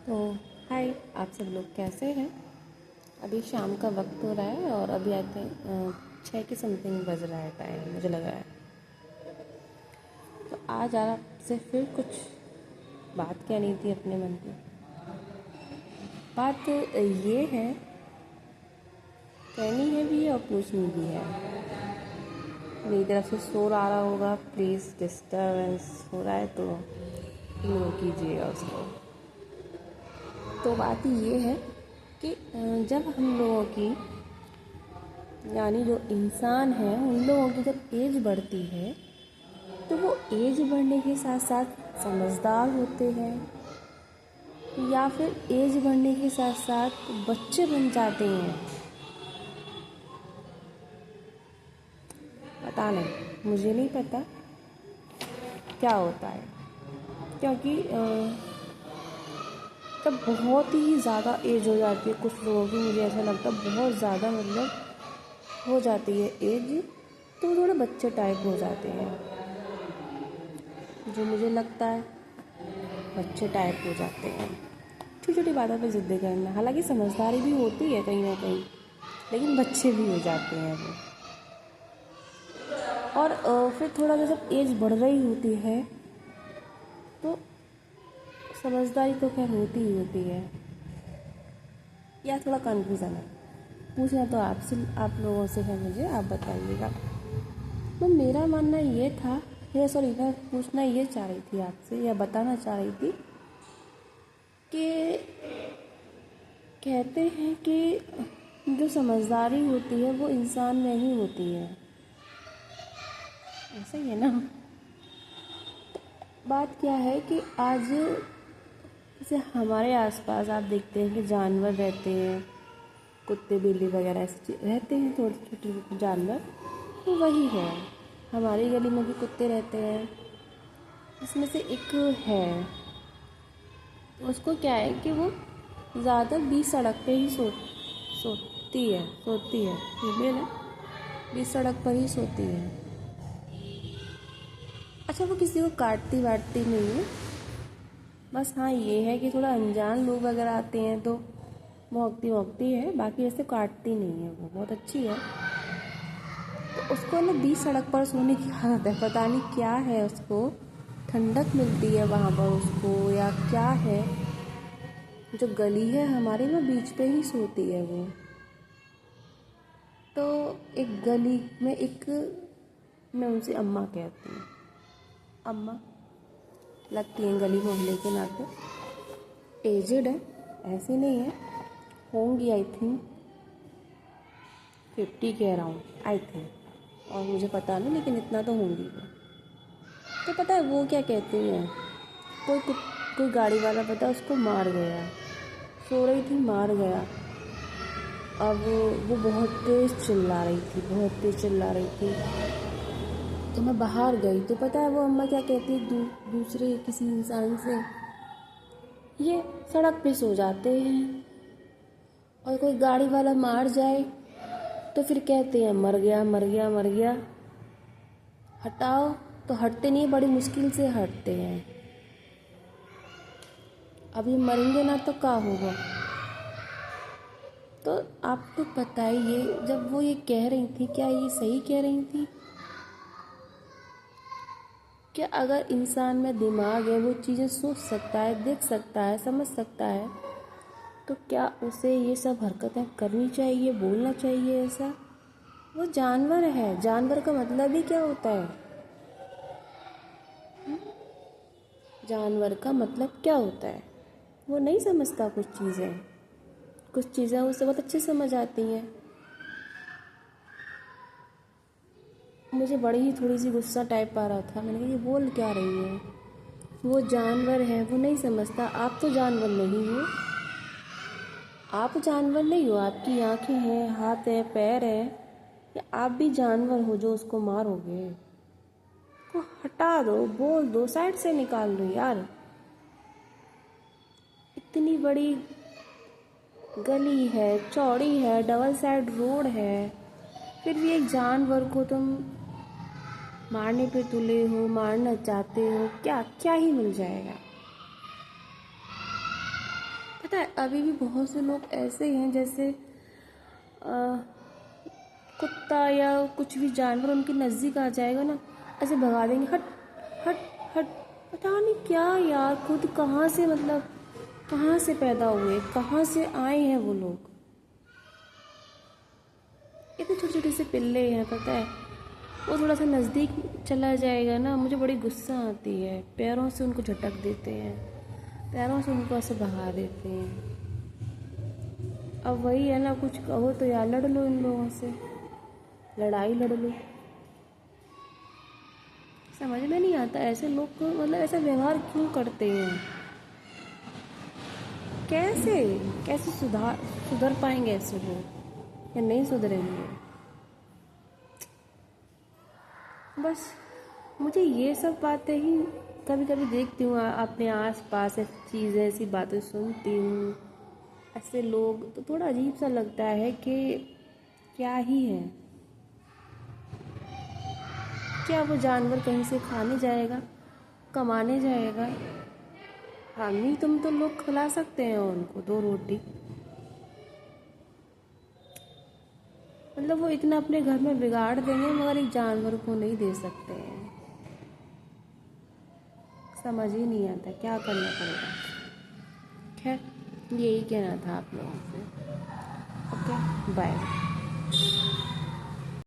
तो हाय, आप सब लोग कैसे हैं। अभी शाम का वक्त हो रहा है और अभी आते 6 के समथिंग बज रहा है टाइम, मुझे लग रहा है। तो आज आपसे फिर कुछ बात कहनी थी अपने मन की। बात ये है, कहनी है भी और पूछनी भी है। मेरी तरफ से शोर आ रहा होगा, प्लीज़, डिस्टर्बेंस हो रहा है तो इग्नोर कीजिएगा उसको। तो बात ये है कि जब हम लोगों की, यानी जो इंसान है, उन लोगों की जब एज बढ़ती है तो वो एज बढ़ने के साथ साथ समझदार होते हैं या फिर एज बढ़ने के साथ साथ बच्चे बन जाते हैं। पता नहीं, मुझे नहीं पता क्या होता है, क्योंकि तब बहुत ही ज़्यादा एज हो जाती है कुछ लोगों की। मुझे ऐसा लगता है बहुत ज़्यादा, मतलब हो जाती है एज तो वो थोड़े बच्चे टाइप हो जाते हैं, जो मुझे लगता है बच्चे टाइप हो जाते हैं। छोटी छोटी बातों पे ज़िद्द करना, हालांकि समझदारी भी होती है कहीं ना कहीं, लेकिन बच्चे भी हो जाते हैं वो। और फिर थोड़ा सा जब एज बढ़ रही होती है तो समझदारी तो खैर होती ही होती है, या थोड़ा कन्फ्यूज़न है। पूछना तो आपसे, आप लोगों से है मुझे, आप बताइएगा। तो मेरा मानना ये था, या सॉरी, मैं पूछना ये चाह रही थी आपसे, या बताना चाह रही थी कि कहते हैं कि जो समझदारी होती है वो इंसान में ही होती है, ऐसा ही है ना। बात क्या है कि आज जैसे हमारे आसपास आप देखते हैं कि जानवर रहते हैं, कुत्ते बिल्ली वगैरह ऐसे रहते हैं, थोड़े छोटे जानवर। तो वही है, हमारी गली में भी कुत्ते रहते हैं, इसमें से एक है, उसको क्या है कि वो ज़्यादा बीच सड़क पे ही सोती है फीमेल है, बीच सड़क पर ही सोती है। अच्छा, वो किसी को काटती वाटती नहीं है, बस हाँ ये है कि थोड़ा अनजान लोग अगर आते हैं तो भौंकती है, बाकी ऐसे काटती नहीं है। वो बहुत अच्छी है। तो उसको ना बीच सड़क पर सोने की आदत है, पता नहीं क्या है उसको, ठंडक मिलती है वहाँ पर उसको या क्या है। जो गली है हमारी, वो बीच पे ही सोती है वो। तो एक गली में एक, मैं उनसे अम्मा कहती हूँ, अम्मा लगती हैं गली मोहल्ले के नाते। एजेड है, ऐसे नहीं है, होंगी आई थिंक 50 के अराउंड, आई थिंक, और मुझे पता नहीं, लेकिन इतना तो होंगी वो। तो पता है वो क्या कहती हैं, कोई गाड़ी वाला पता उसको मार गया, सो रही थी मार गया। अब वो बहुत तेज़ चिल्ला रही थी, बहुत तेज़ चिल्ला रही थी। तो मैं बाहर गई तो पता है वो अम्मा क्या कहती है दूसरे किसी इंसान से, ये सड़क पे सो जाते हैं और कोई गाड़ी वाला मार जाए तो फिर कहते हैं मर गया मर गया मर गया। हटाओ तो हटते नहीं, बड़ी मुश्किल से हटते हैं। अब ये मरेंगे ना तो क्या होगा। तो आपको बताइए, जब वो ये कह रही थी, क्या ये सही कह रही थी? क्या अगर इंसान में दिमाग है, वो चीज़ें सोच सकता है, देख सकता है, समझ सकता है, तो क्या उसे ये सब हरकतें करनी चाहिए, बोलना चाहिए ऐसा? वो जानवर है, जानवर का मतलब ही क्या होता है? जानवर का मतलब क्या होता है? वो नहीं समझता कुछ चीज़ें उसे बहुत अच्छे समझ आती हैं। मुझे बड़ी ही थोड़ी सी गुस्सा टाइप आ रहा था, मैंने कहा ये बोल क्या रही है। वो जानवर है, वो नहीं समझता। आप तो जानवर नहीं हो, आप जानवर नहीं हो, आपकी आंखें हैं, हाथ है, पैर है, या आप भी जानवर हो जो उसको मारोगे? को हटा दो, बोल दो, साइड से निकाल दो यार। इतनी बड़ी गली है, चौड़ी है, डबल साइड रोड है, फिर भी एक जानवर को तुम मारने पे तुले हो, मारना चाहते हो। क्या क्या ही मिल जाएगा? पता है अभी भी बहुत से लोग ऐसे हैं जैसे कुत्ता या कुछ भी जानवर उनके नज़दीक आ जाएगा ना, ऐसे भगा देंगे, हट हट हट। पता नहीं क्या यार, खुद कहाँ से, मतलब कहाँ से पैदा हुए, कहाँ से आए हैं वो लोग। इतने छोटे छोटे से पिल्ले हैं, पता है वो थोड़ा सा नज़दीक चला जाएगा ना, मुझे बड़ी गुस्सा आती है। पैरों से उनको झटक देते हैं, पैरों से उनको ऐसे भगा देते हैं। अब वही है ना, कुछ कहो तो यार लड़ लो इन लोगों से, लड़ाई लड़ लो। समझ में नहीं आता ऐसे लोग को, मतलब ऐसा व्यवहार क्यों करते हैं। कैसे कैसे सुधर पाएंगे ऐसे लोग, या नहीं सुधरेंगे। बस मुझे ये सब बातें ही कभी कभी देखती हूँ अपने आस पास, ऐसी चीज़ें, ऐसी बातें सुनती हूँ, ऐसे लोग, तो थोड़ा अजीब सा लगता है कि क्या ही है। क्या वो जानवर कहीं से खाने जाएगा, कमाने जाएगा? हम ही तुम तो लोग खिला सकते हैं उनको 2 रोटी। मतलब वो इतना अपने घर में बिगाड़ देंगे मगर एक जानवर को नहीं दे सकते हैं। समझ ही नहीं आता क्या करना पड़ेगा। खैर यही कहना था आप लोगों से। Okay bye.